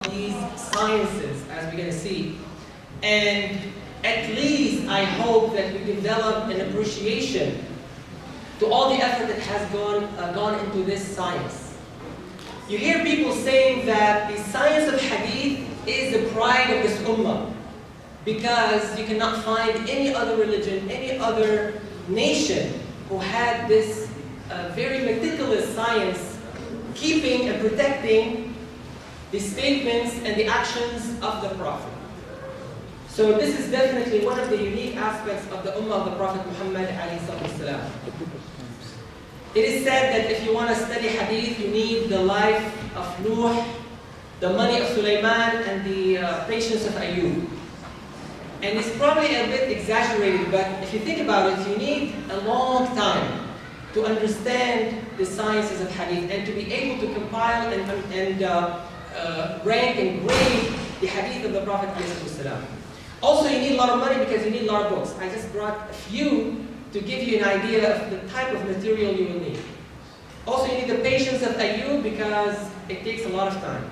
these sciences, as we're going to see. And at least I hope that we develop an appreciation to all the effort that has gone into this science. You hear people saying that the science of Hadith is the pride of this ummah because you cannot find any other religion, any other nation who had this very meticulous science keeping and protecting the statements and the actions of the Prophet. So this is definitely one of the unique aspects of the Ummah of the Prophet Muhammad ﷺ. It is said that if you want to study Hadith, you need the life of Nuh, the money of Sulaiman, and the patience of Ayub. And it's probably a bit exaggerated, but if you think about it, you need a long time to understand the sciences of Hadith and to be able to compile and rank and grade the Hadith of the Prophet ﷺ. Also, you need a lot of money because you need a lot of books. I just brought a few to give you an idea of the type of material you will need. Also, you need the patience of Ayub because it takes a lot of time.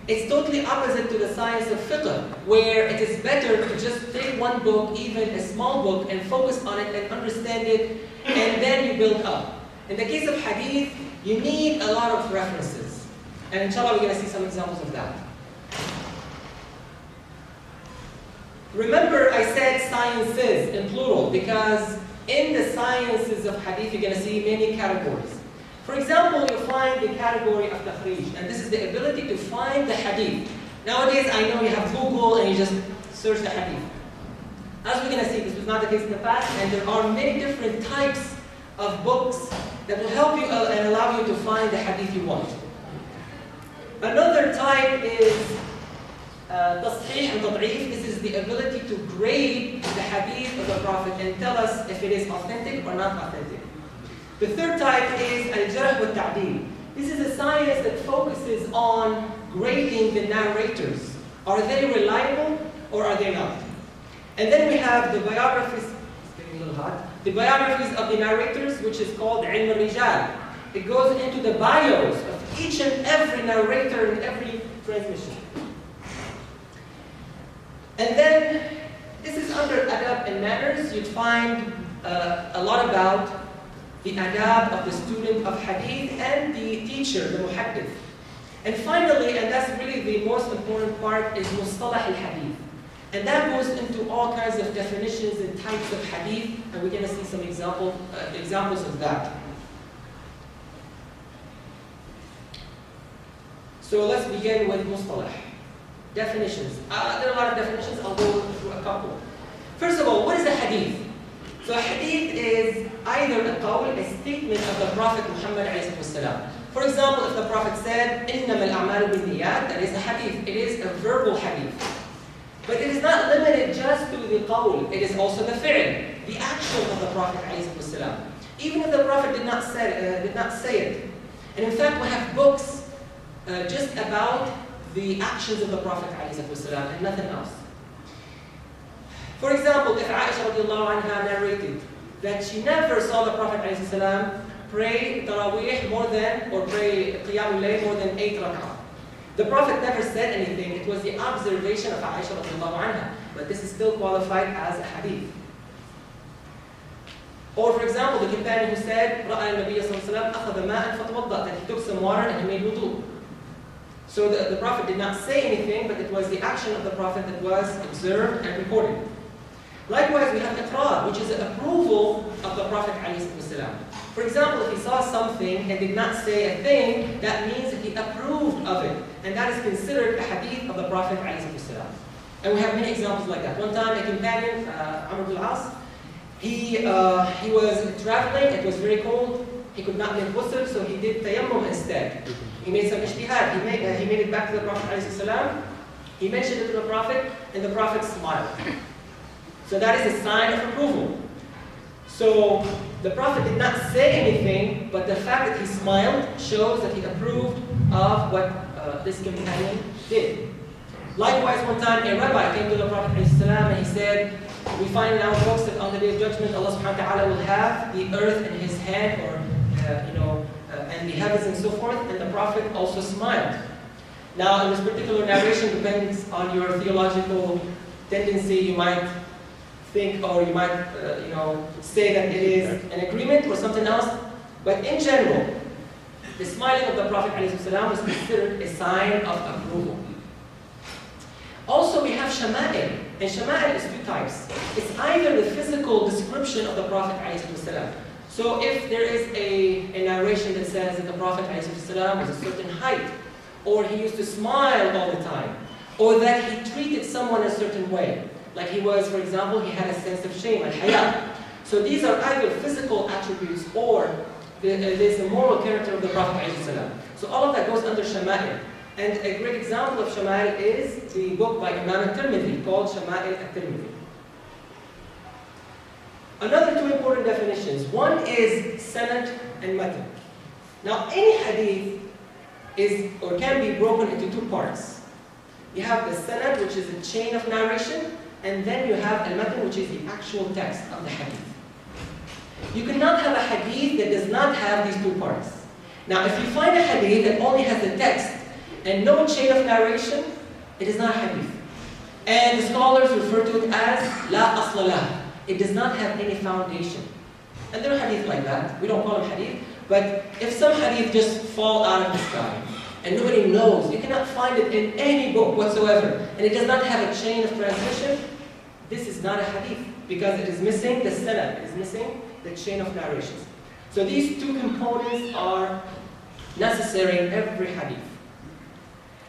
It's totally opposite to the science of fiqh, where it is better to just take one book, even a small book, and focus on it and understand it, and then you build up. In the case of Hadith, you need a lot of references. And inshallah, we're going to see some examples of that. Remember, I said sciences in plural because in the sciences of Hadith, you're going to see many categories. For example, you'll find the category of takhrij, and this is the ability to find the Hadith. Nowadays, I know you have Google and you just search the Hadith. As we're going to see, this was not the case in the past, and there are many different types of books that will help you and allow you to find the Hadith you want. Another type is tasheeh and tad'if. This is the ability to grade the Hadith of the Prophet and tell us if it is authentic or not authentic. The third type is al-jarh wa ta'deel. This is a science that focuses on grading the narrators. Are they reliable or are they not? And then we have the biographies. It's getting a little hot. The biographies of the narrators, which is called ilm al-rijal. It goes into the bios of each and every narrator in every transmission. And then, this is under adab and manners. You'd find a lot about the adab of the student of hadith and the teacher, the muhaddith. And finally, and that's really the most important part, is mustalah al-hadith. And that goes into all kinds of definitions and types of hadith, and we're going to see some examples of that. So let's begin with mustalah. Definitions. There are a lot of definitions. I'll go through a couple. First of all, what is a hadith? So a hadith is either a qawl, a statement of the Prophet Muhammad ﷺ. For example, if the Prophet said, إِنَّمَا الْأَعْمَالُ بِالنِّيَّاتِ, that is a hadith. It is a verbal hadith. But it is not limited just to the qawl. It is also the fi'l, the action of the Prophet ﷺ. Even if the Prophet did not say it. And in fact, we have books just about the actions of the Prophet ﷺ and nothing else. For example, if Aisha radiallahu anha narrated that she never saw the Prophet ﷺ pray Taraweeh more than, or pray Qiyamul Layl more than 8 rak'ah. The Prophet never said anything. It was the observation of Aisha radiallahu anha. But this is still qualified as a hadith. Or for example, the companion who said, رَأَى النَّبِيَّ صَلَّى اللَّهُ عَلَيْهِ وَسَلَّمَ أَخَذَ مَاءً فَتَوَضَّأَ, that he took some water and he made wudu. So the Prophet did not say anything, but it was the action of the Prophet that was observed and recorded. Likewise, we have iqrar, which is an approval of the Prophet ﷺ. For example, if he saw something and did not say a thing, that means that he approved of it. And that is considered a hadith of the Prophet ﷺ. And we have many examples like that. One time, a companion, Amr ibn al-As, he was traveling, it was very cold, he could not make ghusl, so he did tayammum instead. He made some ijtihad. He made it back to the Prophet ﷺ. He mentioned it to the Prophet, and the Prophet smiled. So that is a sign of approval. So the Prophet did not say anything, but the fact that he smiled shows that he approved of what this companion did. Likewise, one time a rabbi came to the Prophet ﷺ and he said, we find in our books that on the Day of Judgment, Allah subhanahu wa ta'ala will have the earth in his hand, or and the heavens and so forth, and the Prophet also smiled. Now, in this particular narration depends on your theological tendency. You might think, or you might, say that it is an agreement or something else. But in general, the smiling of the Prophet ﷺ was considered a sign of approval. Also, we have shama'il, and shama'il is two types. It's either the physical description of the Prophet ﷺ. So if there is a narration that says that the Prophet ﷺ was a certain height, or he used to smile all the time, or that he treated someone a certain way, like he was, for example, he had a sense of shame, al-haya. So these are either physical attributes or there's the moral character of the Prophet ﷺ. So all of that goes under shama'il. And a great example of shama'il is the book by Imam al-Tirmidhi called Shama'il al-Tirmidhi. Another two important definitions. One is sanad and matan. Now any hadith is or can be broken into two parts. You have the sanad, which is a chain of narration, and then you have al-matan, which is the actual text of the hadith. You cannot have a hadith that does not have these two parts. Now if you find a hadith that only has the text and no chain of narration, it is not a hadith. And the scholars refer to it as la asla lah. It does not have any foundation. And there are hadith like that. We don't call them hadith. But if some hadith just fall out of the sky and nobody knows, you cannot find it in any book whatsoever, and it does not have a chain of transmission, this is not a hadith because it is missing the sanad, it is missing the chain of narrations. So these two components are necessary in every hadith.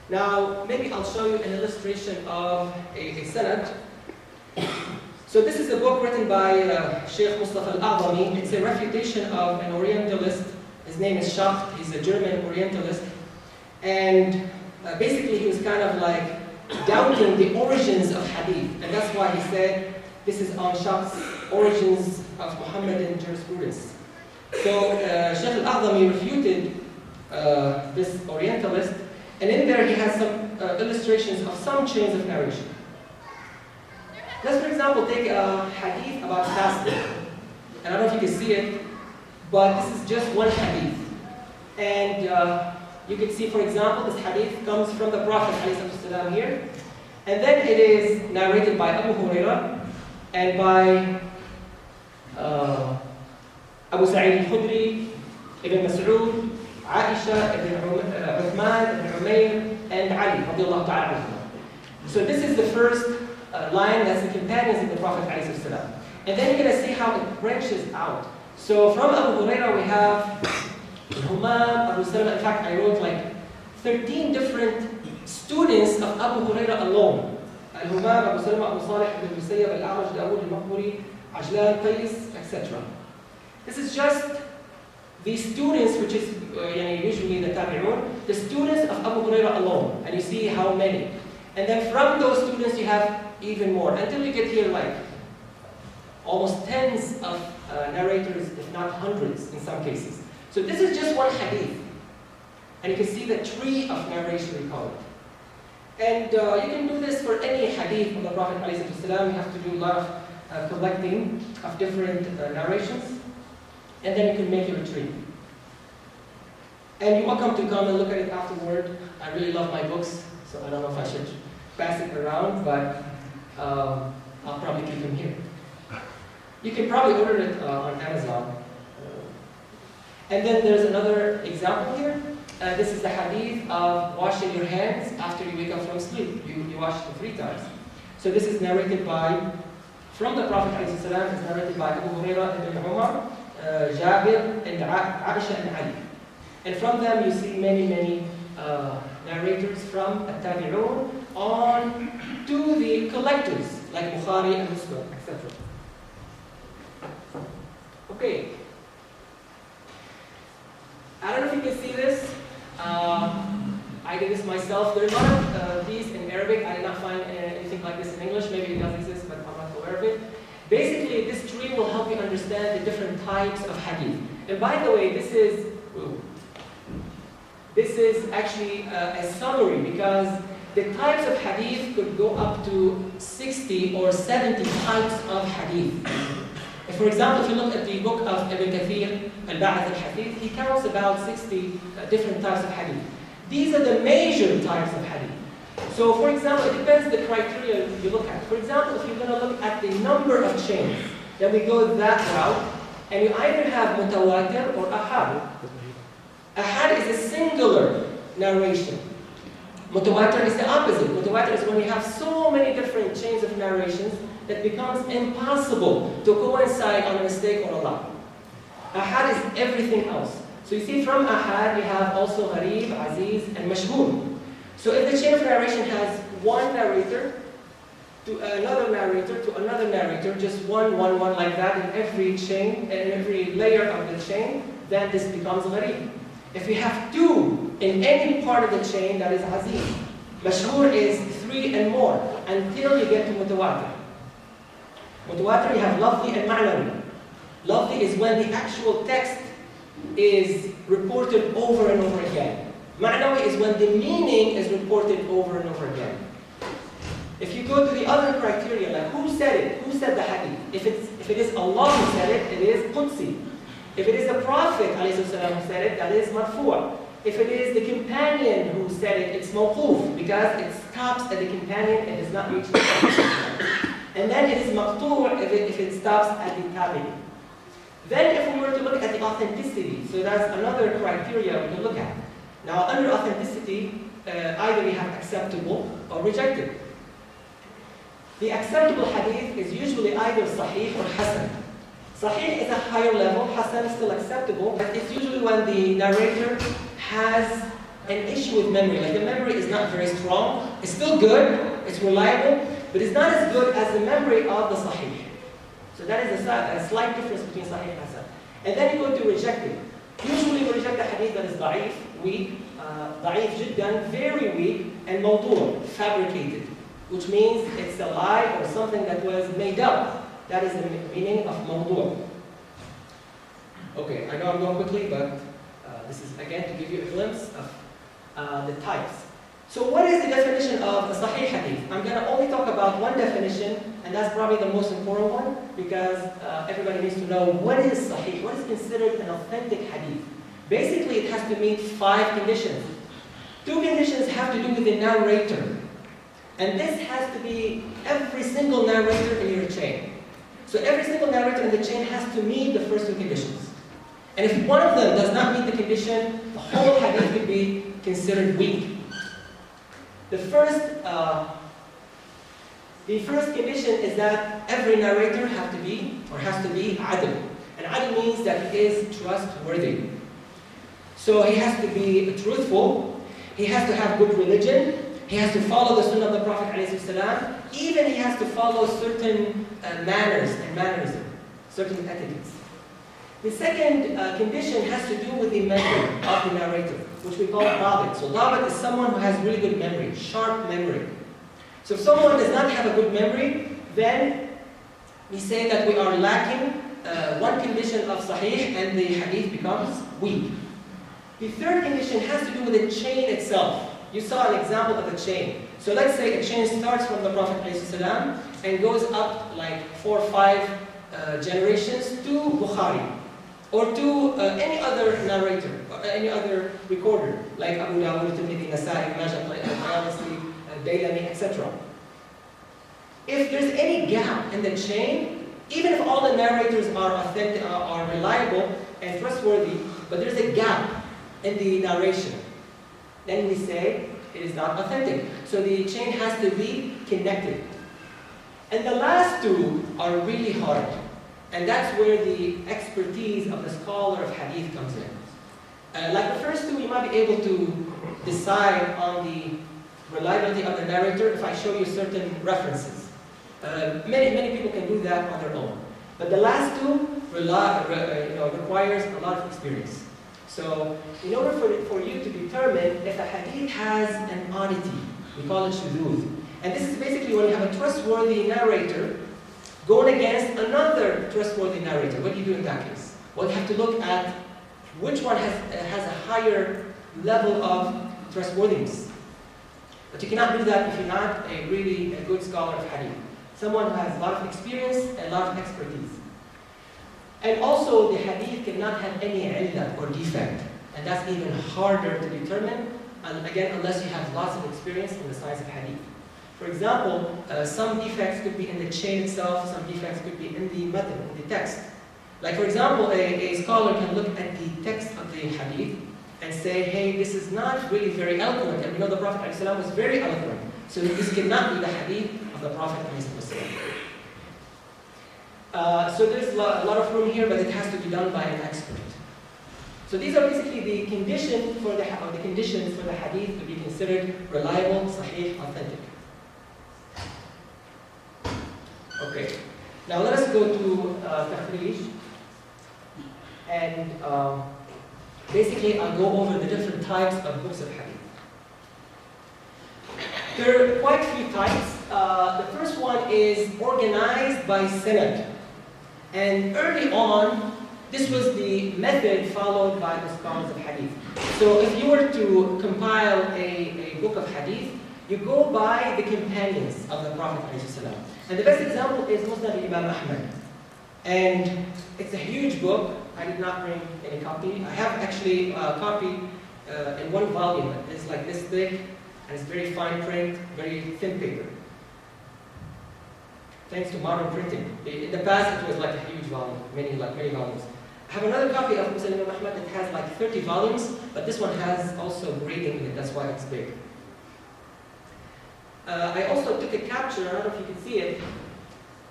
Now, maybe I'll show you an illustration of a sanad. So this is a book written by Sheikh Mustafa al-A'zami. It's a refutation of an Orientalist. His name is Shacht. He's a German Orientalist. And basically he was kind of like doubting the origins of hadith. And that's why he said, this is on Shacht's origins of Muhammadan jurisprudence. So Sheikh al-A'zami refuted this Orientalist. And in there he has some illustrations of some chains of narration. Let's, for example, take a hadith about fasting. And I don't know if you can see it, but this is just one hadith. And you can see, for example, this hadith comes from the Prophet ﷺ here. And then it is narrated by Abu Hurairah and by Abu Sa'id al-Khudri, Ibn Mas'ud, Aisha, Ibn Uthman, Ibn Umayr, and Ali, radiallahu ta'ala. So this is the first line, that's the companions of the Prophet ﷺ. And then you're going to see how it branches out. So from Abu Hurairah we have Humam, Abu Salama. In fact, I wrote like 13 different students of Abu Hurairah alone. Al-Humam, Abu Salama, Abu Salih, Ibn Musayyab, Al-A'raj, Dawood, Al-Maqburi, Ajlan, Qais, etc. This is just the students, which is usually the Tabi'un, the students of Abu Hurairah alone. And you see how many. And then from those students you have even more, until you get here like almost tens of narrators, if not hundreds in some cases. So this is just one hadith. And you can see the tree of narration, we call it. And you can do this for any hadith of the Prophet ﷺ. You have to do a lot of collecting of different narrations. And then you can make your tree. And you're welcome to come and look at it afterward. I really love my books, so I don't know if I should pass it around, but I'll probably keep them here. You can probably order it on Amazon. And then there's another example here. This is the hadith of washing your hands after you wake up from sleep. You wash them 3 times. So this is narrated from the Prophet ﷺ, it's narrated by Abu Hurairah, Ibn Umar, Jabir, and Aisha and Ali. And from them you see many narrators from At-Tabi'un on to the collectors like Bukhari and Muslim, etc. Okay. I don't know if you can see this. I did this myself. There are a lot of these in Arabic. I did not find anything like this in English. Maybe it does exist, but I'm not aware of it. Basically, this tree will help you understand the different types of hadith. And by the way, this is actually a summary, because the types of hadith could go up to 60 or 70 types of hadith. For example, if you look at the book of Ibn Kathir, Al-Ba'ath al-Hadith, he counts about 60 different types of hadith. These are the major types of hadith. So for example, it depends the criteria you look at. For example, if you're going to look at the number of chains, then we go that route, and you either have mutawatir or ahad. Ahad is a singular narration. Mutawatir is the opposite. Mutawatir is when you have so many different chains of narrations that becomes impossible to coincide on a mistake or a lie. Ahad is everything else. So you see from ahad you have also gharib, aziz, and mashhur. So if the chain of narration has one narrator to another narrator, just one like that in every chain, in every layer of the chain, then this becomes gharib. If you have two in any part of the chain, that is aziz. Mashhur is 3 and more until you get to mutawatir. Mutawatir you have lafzi and ma'nawi. Lafzi is when the actual text is reported over and over again. Ma'nawi is when the meaning is reported over and over again. If you go to the other criteria, like who said it? Who said the hadith? If it is Allah who said it, it is Qudsi. If it is the Prophet ﷺ who said it, that is marfu'. If it is the companion who said it, it's mawquf, because it stops at the companion and does not reach the Prophet. And then it is maqtu' if it stops at the tabi'i. Then if we were to look at the authenticity, so that's another criteria we can look at. Now under authenticity, either we have acceptable or rejected. The acceptable hadith is usually either sahih or hasan. Sahih is a higher level, hasan is still acceptable, but it's usually when the narrator has an issue with memory. Like the memory is not very strong, it's still good, it's reliable, but it's not as good as the memory of the sahih. So that is a slight difference between sahih and hasan. And then you go to rejected. Usually we reject the hadith that is da'if, weak, da'if jiddan, very weak, and mawdu', fabricated, which means it's a lie or something that was made up. That is the meaning of mawdu'. Okay, I know I'm going quickly, but this is again to give you a glimpse of the types. So what is the definition of a sahih hadith? I'm going to only talk about one definition, and that's probably the most important one, because everybody needs to know what is sahih, what is considered an authentic hadith. Basically, it has to meet 5 conditions. 2 conditions have to do with the narrator. And this has to be every single narrator in your chain. So every single narrator in the chain has to meet the first 2 conditions. And if one of them does not meet the condition, the whole hadith could be considered weak. The first condition is that every narrator has to be adl. And adl means that he is trustworthy. So he has to be truthful, he has to have good religion, he has to follow the sunnah of the Prophet ﷺ, even he has to follow certain manners and mannerism, certain etiquettes. The second condition has to do with the memory of the narrator, which we call dabit. So dabit is someone who has really good memory, sharp memory. So if someone does not have a good memory, then we say that we are lacking one condition of sahih and the hadith becomes weak. The third condition has to do with the chain itself. You saw an example of a chain. So let's say a chain starts from the Prophet ﷺ and goes up like 4 or 5 generations to Bukhari, or to any other narrator, or any other recorder, like Abu Dawud, Tirmidhi, Nasa'i, Majah, Al-Bayhaqi, Dailami, etc. If there's any gap in the chain, even if all the narrators are authentic, are reliable and trustworthy, but there's a gap in the narration, then we say it is not authentic. So the chain has to be connected. And the last 2 are really hard. And that's where the expertise of the scholar of hadith comes in. Like the first 2, you might be able to decide on the reliability of the narrator if I show you certain references. Many people can do that on their own. But the last 2 requires a lot of experience. So in order for you to determine if a hadith has an oddity, we call it shudud. And this is basically when you have a trustworthy narrator going against another trustworthy narrator. What do you do in that case? Well, you have to look at which one has a higher level of trustworthiness. But you cannot do that if you're not a good scholar of hadith. Someone who has a lot of experience and a lot of expertise. And also, the hadith cannot have any illah or defect. And that's even harder to determine and again, unless you have lots of experience in the science of hadith. For example, some defects could be in the chain itself, some defects could be in the method, in the text. Like for example, a scholar can look at the text of the hadith and say, hey, this is not really very eloquent. And we know the Prophet ﷺ was very eloquent. So this cannot be the hadith of the Prophet ﷺ. So there's a lot of room here, but it has to be done by an expert. So these are basically the conditions for the hadith to be considered reliable, sahih, authentic. Okay, now let us go to takhrij, and basically I'll go over the different types of books of hadith. There are quite a few types. The first one is organized by sanad. And early on, this was the method followed by the scholars of hadith. So if you were to compile a book of hadith, you go by the companions of the Prophet ﷺ. And the best example is Musnad Imam Ahmad. And it's a huge book. I did not bring any copy. I have actually a copy in one volume. It's like this thick, and it's very fine print, very thin paper. Thanks to modern printing. In the past, it was like a huge volume, many volumes. I have another copy of Musnad Imam Ahmad that has like 30 volumes, but this one has also grading in it. That's why it's big. I also took a capture. I don't know if you can see it.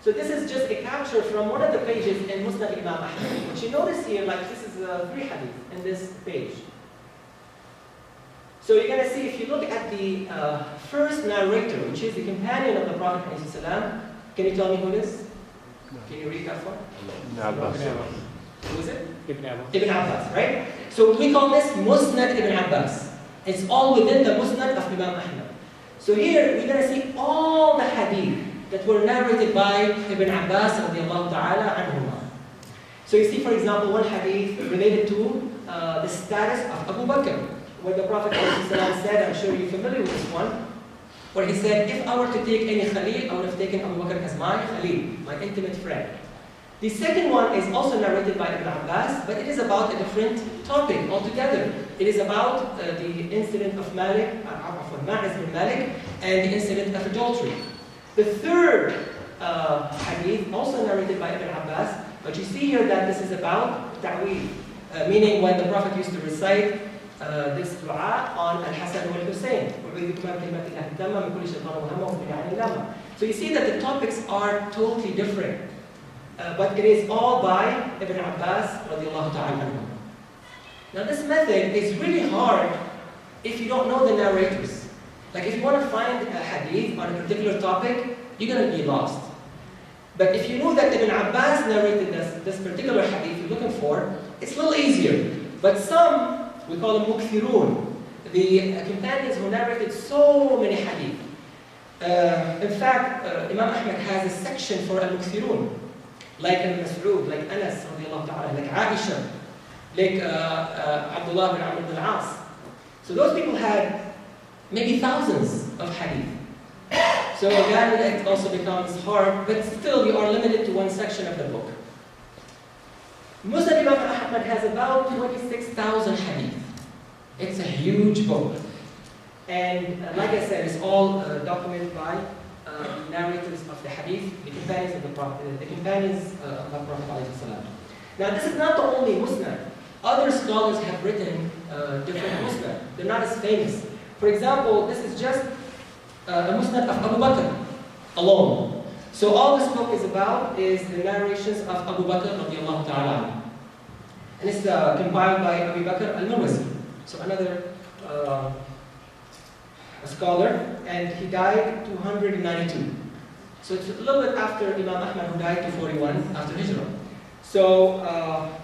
So this is just a capture from one of the pages in Musnad Imam Ahmad. What you notice here, like this is 3 hadith in this page. So you're going to see, if you look at the first narrator, which is the companion of the Prophet ﷺ, can you tell me who it is? Can you read that for? Who is it? Ibn Abbas. Ibn Abbas, right? So we call this Musnad Ibn Abbas. It's all within the Musnad of Imam Ahmad. So here we're going to see all the hadith that were narrated by Ibn Abbas radiallahu ta'ala anhuma. So you see, for example, one hadith related to the status of Abu Bakr, where the Prophet ﷺ said, I'm sure you're familiar with this one, where he said, if I were to take any Khalil, I would have taken Abu Bakr as my Khalil, my intimate friend. The second one is also narrated by Ibn Abbas, but it is about a different topic altogether. It is about the incident of Ma'iz bin Malik, and the incident of adultery. The third hadith, also narrated by Ibn Abbas, but you see here that this is about ta'weed, meaning when the Prophet used to recite this dua on Al-Hasan wal Hussein. So you see that the topics are totally different. But it is all by Ibn Abbas radiallahu ta'ala anhu. Now this method is really hard if you don't know the narrators. Like if you want to find a hadith on a particular topic, you're going to be lost. But if you know that Ibn Abbas narrated this particular hadith you're looking for, it's a little easier. But some, we call them mukthirun, the companions who narrated so many hadith. In fact, Imam Ahmad has a section for al-mukthirun. Like Mas'ud, like Anas radiallahu ta'ala, like Aisha, like Abdullah bin Amr bin al-As. So those people had maybe thousands of hadith. So then it also becomes hard, but still you are limited to one section of the book. Musnad Imam Ahmad has about 26,000 hadith. It's a huge book. And like I said, it's all documented by narrators of the hadith, the companions of the Prophet, ﷺ. Now this is not the only musnad. Other scholars have written different musnad. They're not as famous. For example, this is just a musnad of Abu Bakr alone. So all this book is about is the narrations of Abu Bakr radiallahu ta'ala. And it's compiled by Abu Bakr al-Marwazi. So another a scholar, and he died 292. So it's a little bit after Imam Ahmad, who died 241 after Hijrah. So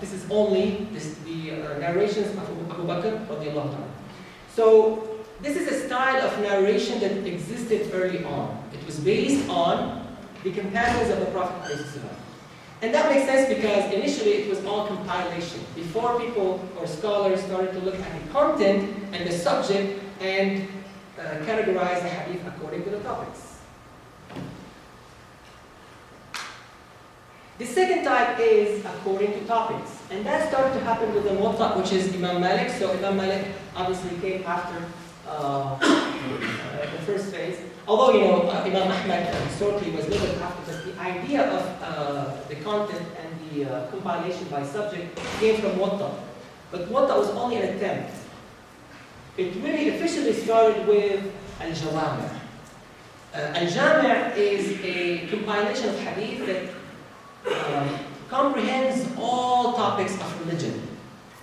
this is only the narrations of Abu Bakr radiallahu ta'ala. So this is a style of narration that existed early on. It was based on the companions of the Prophet ﷺ. And that makes sense because initially it was all compilation. Before people or scholars started to look at the content and the subject and categorize the hadith according to the topics. The second type is according to topics. And that started to happen with the Muwatta, which is Imam Malik. So Imam Malik obviously came after the first phase. Although, Imam Ahmad historically was little after, but the idea of the content and the compilation by subject came from Muwatta. But Muwatta was only an attempt. It really officially started with Al-Jawami'. Al-Jami' is a compilation of hadith that comprehends all topics of religion.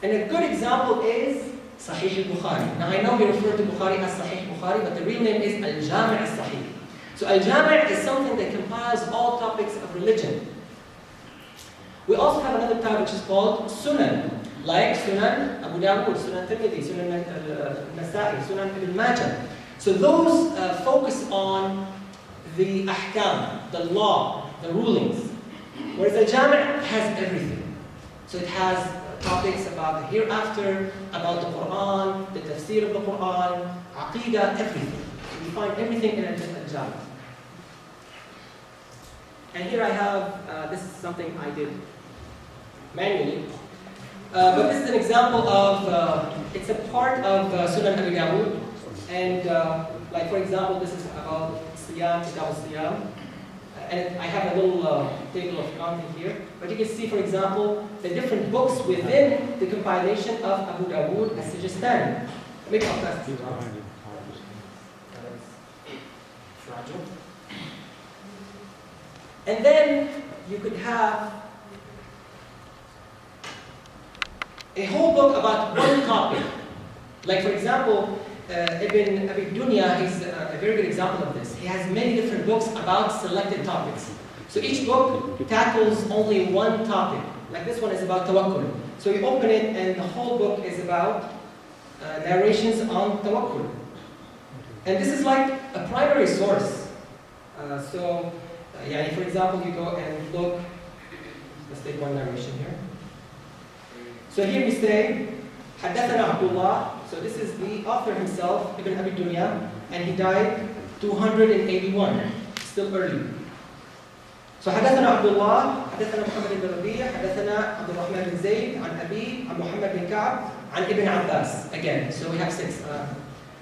And a good example is Sahih al-Bukhari. Now I know we refer to Bukhari as Sahih Bukhari, but the real name is Al-Jami' al-Sahih. So Al-Jami' is something that compiles all topics of religion. We also have another type which is called Sunan, like Sunan Abu Dawud, Sunan Tirmidhi, Sunan Nasa'i, Sunan Ibn Majah. So those focus on the ahkam, the law, the rulings. Whereas Al-Jami' has everything. So it has topics about the hereafter, about the Quran, the tafsir of the Quran, aqidah, everything. You find everything in Al-Jami'. And here I have, this is something I did manually. But this is an example of, it's a part of Sunan Abi Dawud. And like for example, this is about Siyam, Kitab al-Siyam. And I have a little table of content here. But you can see, for example, the different books within the compilation of Abu Dawud as-Sijistani. Make up that. Fragile. And then you could have a whole book about one topic. Like for example, Ibn Abi Dunya is a very good example of this. He has many different books about selected topics. So each book tackles only one topic. Like this one is about tawakkul. So you open it and the whole book is about narrations on tawakkul. And this is like a primary source. For example, you go and look. Let's take one narration here. So here we say, Hadathana Abdullah. So this is the author himself, Ibn Abi Dunya, and he died 281, still early. So Hadathana Abdullah, Hadathana Muhammad ibn Rabi', Hadathana Abdul Rahman bin Zayd, an Abi, an Muhammad bin Ka'b, an Ibn Abbas. Again, so we have 6.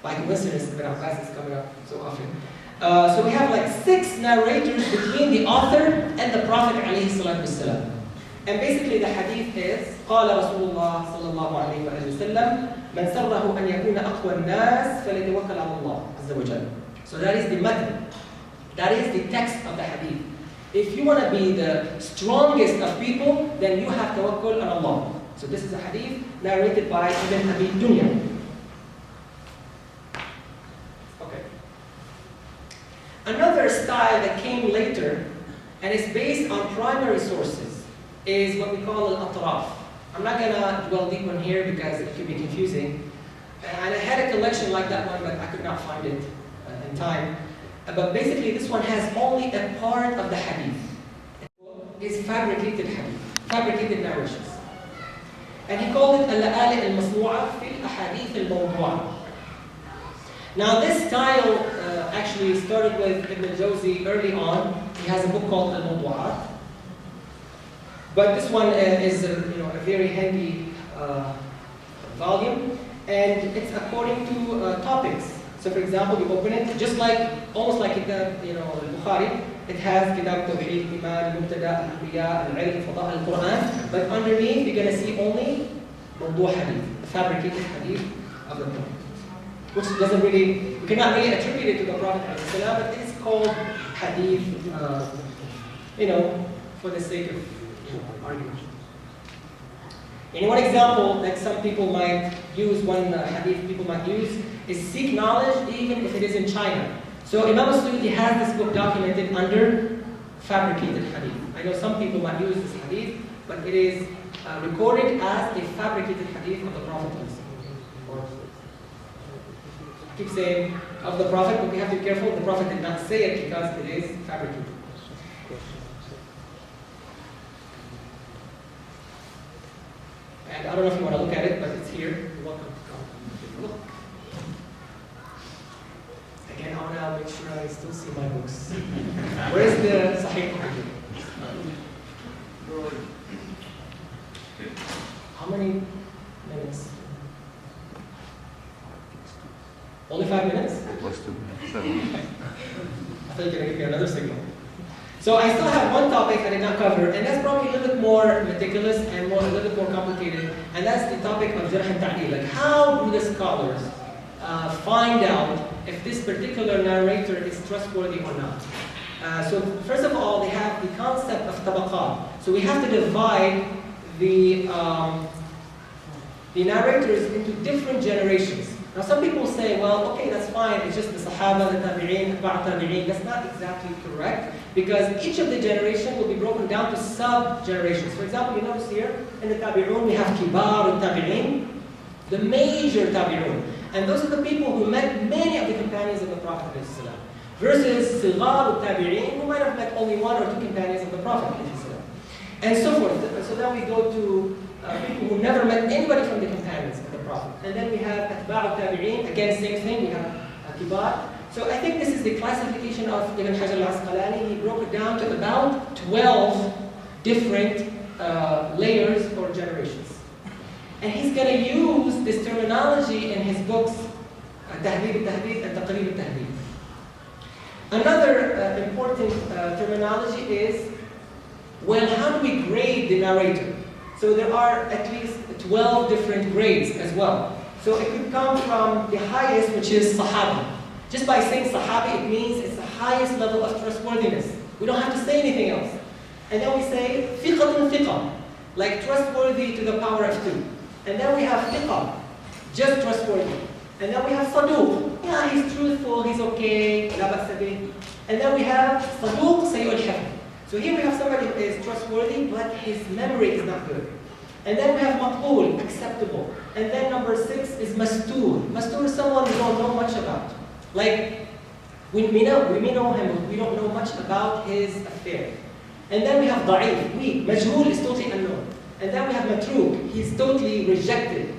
By coincidence, Ibn Abbas is coming up so often. So we have like 6 narrators between the author and the Prophet alayhi salatu wasalam. And basically the hadith is, قال رسول الله صلى الله عليه وسلم من سره أن يكون أقوى الناس فليتوكل على الله عز وجل. So that is the method. That is the text of the hadith. If you want to be the strongest of people, then you have tawakkul on Allah. So this is a hadith narrated by Ibn Abi Dunya. Okay. Another style that came later and is based on primary sources is what we call al-atraf. I'm not going to dwell deep on here because it could be confusing. And I had a collection like that one, but I could not find it in time. But basically, this one has only a part of the hadith. It's fabricated hadith, fabricated narrations. And he called it al-la'ali al-masnu'a fi al-ahadith al-mawdu'a. Now this style actually started with Ibn al-Jawzi early on. He has a book called al-mawdu'at. But this one is a very handy volume, and it's according to topics. So for example, you open it, just like, almost like Kitab, Bukhari, it has Kitab Tawheed, Iman, Mubtada, Al-Anbiya, Al-Ilm, Fada'a, Al-Quran, but underneath you're going to see only Mawdu' Hadith, fabricated Hadith of the Prophet. Which doesn't really, we cannot really attribute it to the Prophet, but it's called Hadith, for the sake of argument. And one example that some people might use, one hadith people might use, is seek knowledge even if it is in China. So Imam al-Suyuti has this book documented under fabricated hadith. I know some people might use this hadith, but it is recorded as a fabricated hadith of the Prophet. I keep saying of the Prophet, but we have to be careful. The Prophet did not say it because it is fabricated. And I don't know if you want to look at it, but it's here. You're welcome to come take a look. Again, I want to make sure I still see my books. Where is the Sahih Bukhari? How many minutes? Only 5 minutes? It was 2 minutes. 7. I thought you were going to give me another signal. So I still have one topic I did not cover, and that's probably a little bit more meticulous and a little bit more complicated, and that's the topic of jarh and ta'deel. Like, how do the scholars find out if this particular narrator is trustworthy or not? So first of all, they have the concept of tabaqat. So we have to divide the narrators into different generations. Now some people say, well, okay, that's fine, it's just the Sahaba, the Tabi'een, Atba' Tabi'een. That's not exactly correct, because each of the generation will be broken down to sub-generations. For example, you notice here, in the Tabi'un, we have Kibar al-Tabi'een, the major Tabi'un. And those are the people who met many of the companions of the Prophet ﷺ, versus Sigar al-Tabi'een, who might have met only 1 or 2 companions of the Prophet ﷺ, and so forth. So then we go to people who never met anybody from the companions of the Prophet. And then we have Atba' al-Tabi'een, again, same thing, we have Kibar. So I think this is the classification of Ibn Hajar al-Asqalani. He broke it down to about 12 different layers or generations. And he's going to use this terminology in his books, Tahdhib al-Tahdhib and Taqrib al-Tahdhib. Another important terminology is, well, how do we grade the narrator? So there are at least 12 different grades as well. So it could come from the highest, which is Sahaba. Just by saying Sahabi, it means it's the highest level of trustworthiness. We don't have to say anything else. And then we say Thiqatun Thiqa, like trustworthy to the power of 2. And then we have Thiqa, just trustworthy. And then we have Saduq, yeah, he's truthful, he's okay, la ba'sa bih. And then we have Saduq Sayyul Hifz. So here we have somebody who is trustworthy, but his memory is not good. And then we have Maqbul, acceptable. And then number 6 is Mastur. Mastur is someone we don't know much about. Like, we may know him, but we don't know much about his affair. And then we have Da'if, weak. Majhul is totally unknown. And then we have Matruk, he's totally rejected.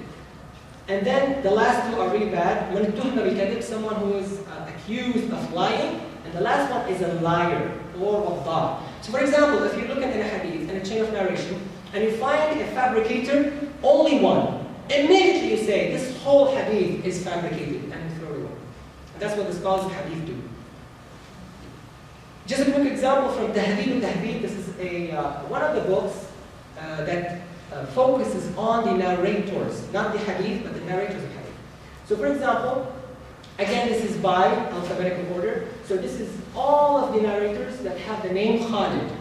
And then the last 2 are really bad. Man tuhma bil kadhib, someone who is accused of lying. And the last one is a liar, or wadda. So for example, if you look at a hadith and a chain of narration, and you find a fabricator, only one, immediately you say, this whole hadith is fabricated, and you throw it away. And that's what the scholars of hadith do. Just a quick example from Tahdhib al-Tahdhib. This is one of the books that focuses on the narrators, not the hadith, but the narrators of hadith. So for example, again, this is by alphabetical order. So this is all of the narrators that have the name Khalid.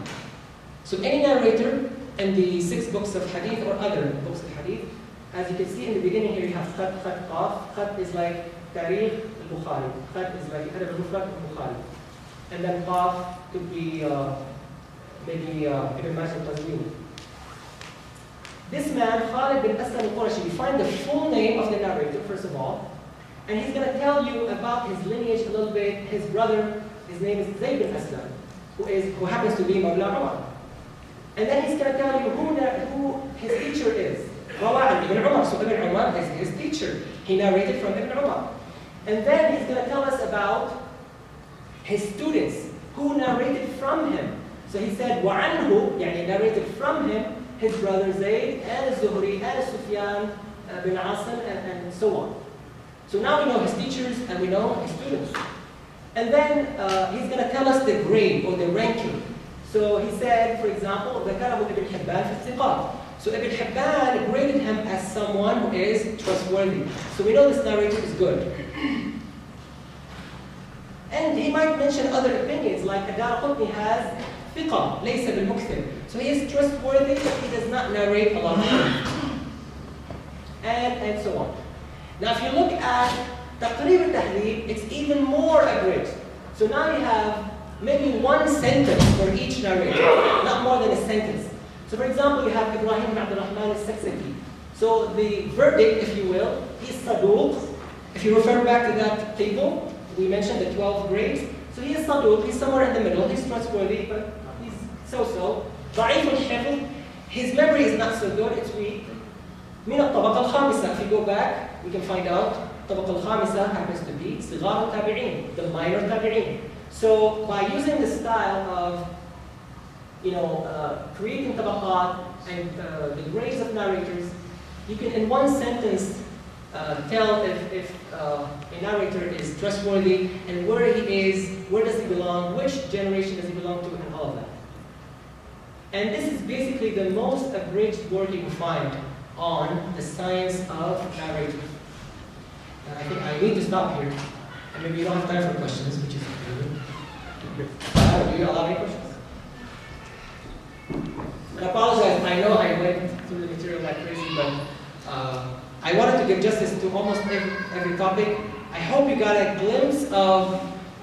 So any narrator in the 6 books of hadith or other books of hadith, as you can see in the beginning here, you have Khat, Khat, Qaf. Khat is like Tarikh al-Bukhari. Khat is like Adab al-Mufrad al-Bukhari. And then Qaf could be maybe Ibn Majah al-Qazwini. This man, Khalid bin Aslam al-Qurashi, you find the full name of the narrator, first of all. And he's going to tell you about his lineage a little bit. His brother, his name is Zayd bin Aslam, who happens to be Mawla Umar. And then he's going to tell you who his teacher is. Rawa Ibn Umar. So Ibn Umar is his teacher. He narrated from Ibn Umar. And then he's going to tell us about his students who narrated from him. So he said, وَعَنْهُ, يعني narrated from him, his brother Zayd, and Zuhri, and Sufyan bin Asim, and so on. So now we know his teachers, and we know his students. And then he's going to tell us the grade, or the ranking. So he said, for example, ذكره Ibn Hibban في الثقات. So Ibn Hibban graded him as someone who is trustworthy. So we know this narrator is good. And he might mention other opinions, like Ad-Darqutni has ثقة, ليس بالمكثر. So he is trustworthy, but he does not narrate a lot of things. And so on. Now if you look at Taqrib al-Tahdhib, it's even more accurate. So now you have maybe 1 sentence for each narrator, not more than a sentence. So for example, you have Ibrahim ibn Abdul Rahman al-Saksaki. So the verdict, if you will, is Saduq. If you refer back to that table, we mentioned the 12 grades. So he is Saduq, he's somewhere in the middle, he's trustworthy, but he's so-so. Da'if al-Hifz, his memory is not so good, it's weak. Min al-Tabaqa al-Khamisa, if you go back, we can find out, Tabaqa al-Khamisa happens to be Sigar al-Tabi'in, the minor Tabi'in. So by using the style of, creating tabaqat and the grades of narrators, you can in 1 sentence tell if a narrator is trustworthy and where he is, where does he belong, which generation does he belong to, and all of that. And this is basically the most abridged work you can find on the science of narrators. And I think I need to stop here. And maybe you don't have time for questions, which is good. Do you allow any questions? I apologize, I know I went through the material like crazy, but I wanted to give justice to almost every topic. I hope you got a glimpse of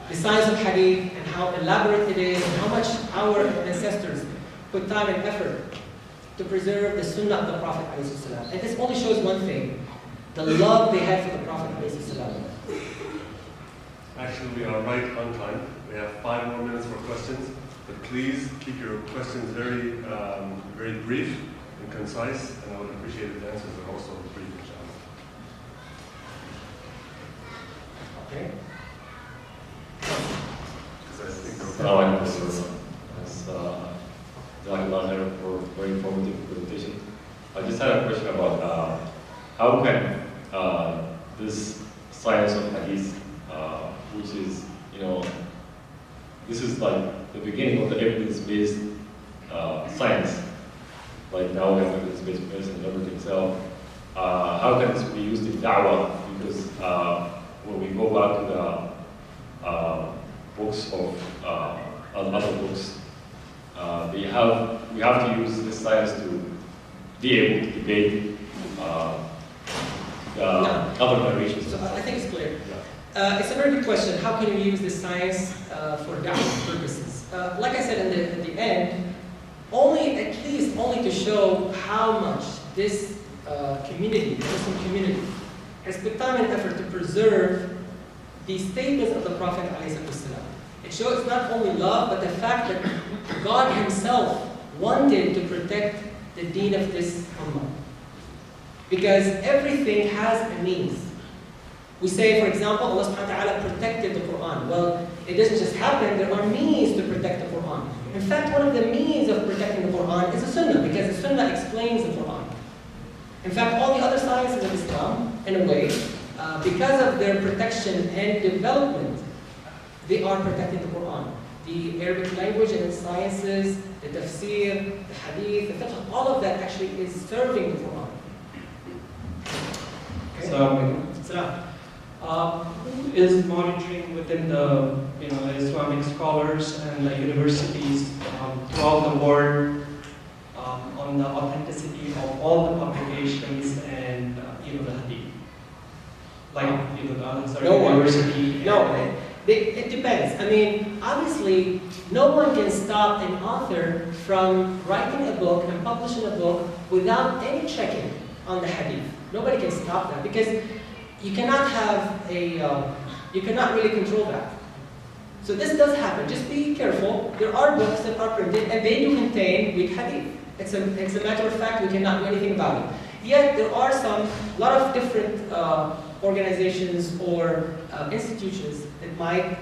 the science of Hadith and how elaborate it is and how much our ancestors put time and effort to preserve the Sunnah of the Prophet ﷺ. And this only shows one thing, the love they had for the Prophet ﷺ. Actually, we are right on time. We have 5 more minutes for questions, but please keep your questions very, very brief and concise, and I would appreciate if the answers are also brief, inshallah. Okay. Because I think for very informative presentation. I just had a question about how can this science of hadith, which is, this is like the beginning of the evidence-based science. Like now we have evidence-based medicine and everything. So how can this be used in da'wah? Because when we go back to the books of other books, we have to use this science to be able to debate the other narrations. So I think it's clear. It's a very good question. How can we use this science for da'wah purposes? Like I said in the end, at least to show how much this community, the Muslim community, has put time and effort to preserve the statements of the Prophet ﷺ. It shows not only love, but the fact that God Himself wanted to protect the deen of this ummah. Because everything has a means. We say, for example, Allah subhanahu wa ta'ala protected the Quran. Well, it doesn't just happen, there are means to protect the Quran. In fact, one of the means of protecting the Quran is the Sunnah, because the Sunnah explains the Quran. In fact, all the other sciences of Islam, in a way, because of their protection and development, they are protecting the Quran. The Arabic language and its sciences, the tafsir, the hadith, the fiqh, all of that actually is serving the Quran. Okay? Who is monitoring within the Islamic scholars and the universities throughout the world on the authenticity of all the publications and the hadith? Like the Al-Azhar University. It depends. I mean, obviously, no one can stop an author from writing a book and publishing a book without any checking on the hadith. Nobody can stop that because you cannot have you cannot really control that. So this does happen. Just be careful. There are books that are printed and they do contain weak hadith. It's a matter of fact, we cannot do anything about it. Yet there are a lot of different organizations or institutions that might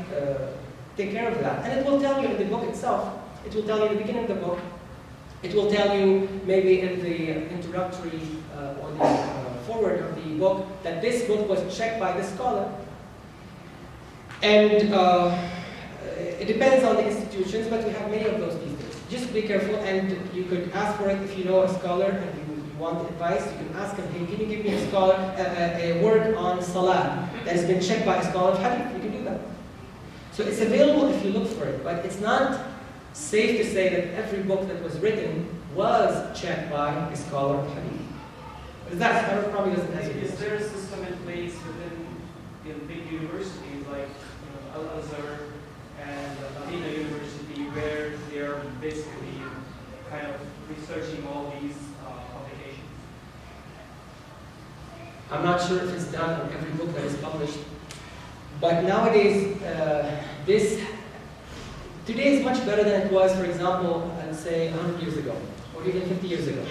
take care of that. And it will tell you in the book itself. It will tell you in the beginning of the book. It will tell you maybe in the introductory or the forward of the book that this book was checked by the scholar. And it depends on the institutions, but we have many of those these days. Just be careful, and you could ask for it if you know a scholar and you want advice. You can ask him, hey, can you give me a work on salah that has been checked by a scholar of hadith? You can do that. So it's available if you look for it, but it's not safe to say that every book that was written was checked by a scholar of hadith. That probably doesn't answer. Is there a system in place within big universities like Al-Azhar and Medina University where they are basically kind of researching all these publications? I'm not sure if it's done on every book that is published, but nowadays today is much better than it was, for example, let's say 100 years ago or even 50 years ago.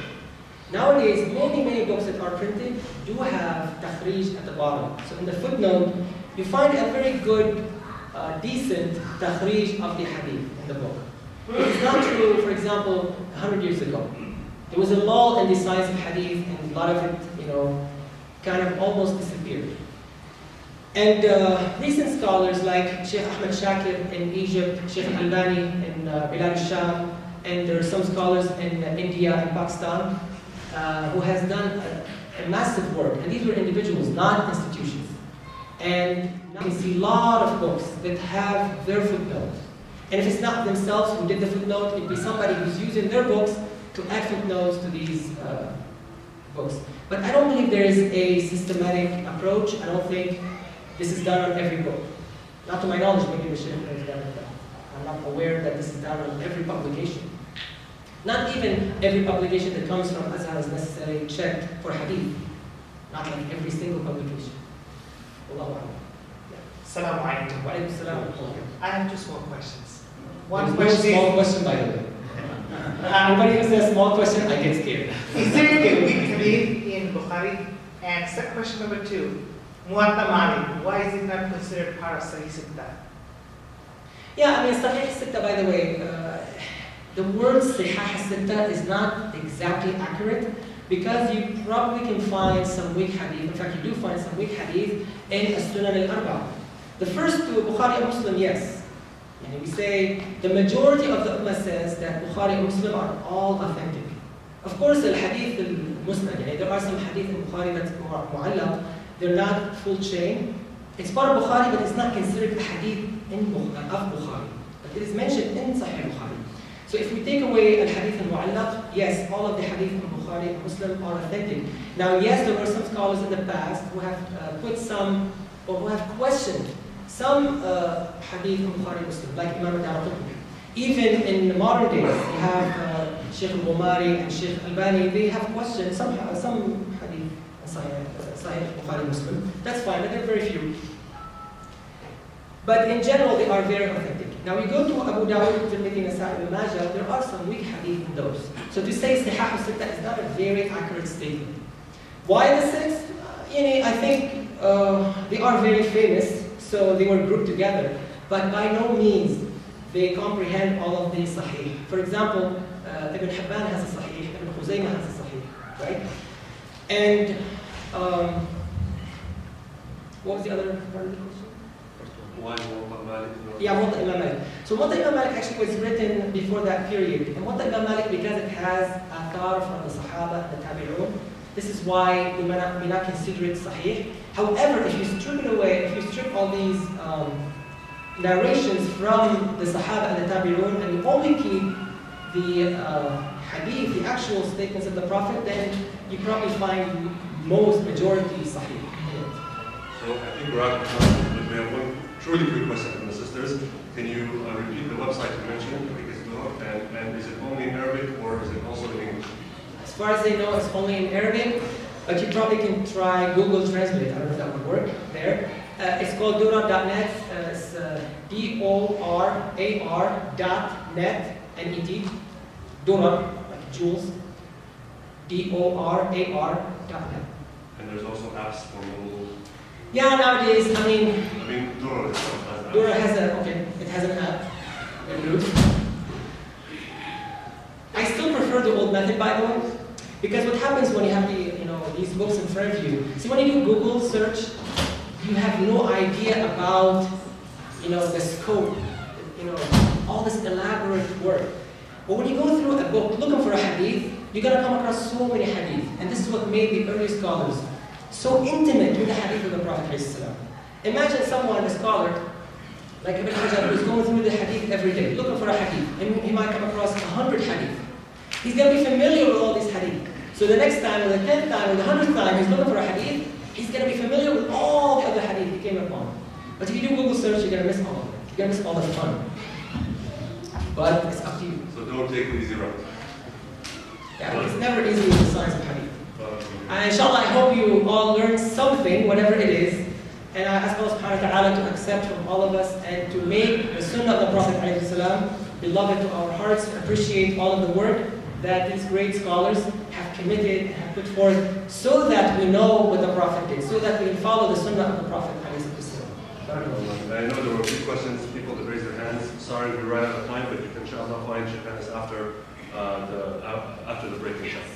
Nowadays, many books that are printed do have takhrij at the bottom. So in the footnote, you find a very good, decent takhrij of the hadith in the book. It's not true, for example, 100 years ago. There was a lull in the science of hadith, and a lot of it, kind of almost disappeared. And recent scholars like Sheikh Ahmed Shakir in Egypt, Sheikh Albani in Bilad al-Sham, and there are some scholars in India and Pakistan who has done a massive work. And these were individuals, not institutions. And now you see a lot of books that have their footnote. And if it's not themselves who did the footnote, it'd be somebody who's using their books to add footnotes to these books. But I don't believe there is a systematic approach. I don't think this is done on every book. Not to my knowledge, maybe the Sheikh has done it. I'm not aware that this is done on every publication. Not even every publication that comes from Azhar is necessarily checked for hadith. Not like every single publication. Allahu Akbar. Assalamu alaikum. Wa alaikum salam. I have two small questions. One One question, question small is, question by the way. Anybody who says small question, I get scared. is there a weak hadith in Bukhari? And second question number two, Muwatta Malik, why is it not considered part of Sahih Sittah? Yeah, I mean, Sahih Sittah, by the way, the word Sahih Sittah is not exactly accurate because you probably can find some weak hadith. In fact, you do find some weak hadith in As-Sunan al-Arba'. The first two, Bukhari and Muslim, yes. And we say the majority of the Ummah says that Bukhari and Muslim are all authentic. Of course, al-hadith al-Musnad, there are some hadith in Bukhari that's mu'allaq. They're not full chain. It's part of Bukhari, but it's not considered a hadith of Bukhari. But it is mentioned in Sahih Bukhari. So if we take away al-hadith al-mu'allaq, yes, all of the hadith in Bukhari and Muslim are authentic. Now, yes, there were some scholars in the past who have put some, or who have questioned some hadith in Bukhari and Muslim, like Imam al-Darqutni. Even in the modern days, you have Sheikh al-Umari and Sheikh Albani, they have questioned some hadith in Sahih Bukhari and Muslim. That's fine, but they're very few. But in general, they are very authentic. Now we go to Abu Dawud, Tirmidhi, Nasa'i, and Majah, there are some weak hadith in those. So to say Sahih al-Sittah is not a very accurate statement. Why the six? I think they are very famous, so they were grouped together. But by no means they comprehend all of the Sahih. For example, Ibn Hibban has a Sahih, Ibn Khuzaymah has a Sahih, right? And what was the other part of the question? Why Muwatta Malik? Yeah, Muwatta Imam Malik. So Muwatta Imam Malik actually was written before that period. And Muwatta Imam Malik, because it has athar from the Sahaba and the Tabi'un, this is why we may not consider it Sahih. However, if you strip it away, if you strip all these narrations from the Sahaba and the Tabi'un, and you only keep the hadith, the actual statements of the Prophet, then you probably find majority Sahih. So I think we're out of time, but we have one truly quick question from the sisters. Can you repeat the website you mentioned? And is it only in Arabic or is it also in English? As far as I know, it's only in Arabic, but you probably can try Google Translate. I don't know if that would work there. It's called Durar.net. It's DORAR.net, N-E-T. Durar, like jewels. DORAR.net. And there's also apps for mobile. Yeah, nowadays, Durar itself has apps. Durar has an app. I still prefer the old method, by the way, because what happens when you have these books in front of you? See, when you do Google search, you have no idea about the scope, all this elaborate work. But when you go through a book looking for a hadith, you're going to come across so many hadith, and this is what made the early scholars so intimate with the hadith of the Prophet ﷺ. Imagine someone, a scholar, like Ibn Hajar, who's going through the hadith every day, looking for a hadith, and he might come across 100 hadith. He's going to be familiar with all these hadith. So the next time, or the 10th time, or the 100th time he's looking for a hadith, he's going to be familiar with all the other hadith he came upon. But if you do Google search, you're going to miss all of it. You're going to miss all the fun. But it's up to you. So don't take the easy route. Yeah, it's never easy with the science of hadith. And inshallah, I hope you all learned something, whatever it is. And I ask Allah subhanahu wa ta'ala to accept from all of us and to make the sunnah of the Prophet ﷺ beloved to our hearts, appreciate all of the work that these great scholars have committed and have put forth so that we know what the Prophet did, so that we can follow the sunnah of the Prophet ﷺ. I know there were a few questions, people that raised their hands. Sorry we ran out of time, but you can inshallah find Sheikh Anas after the break inshallah.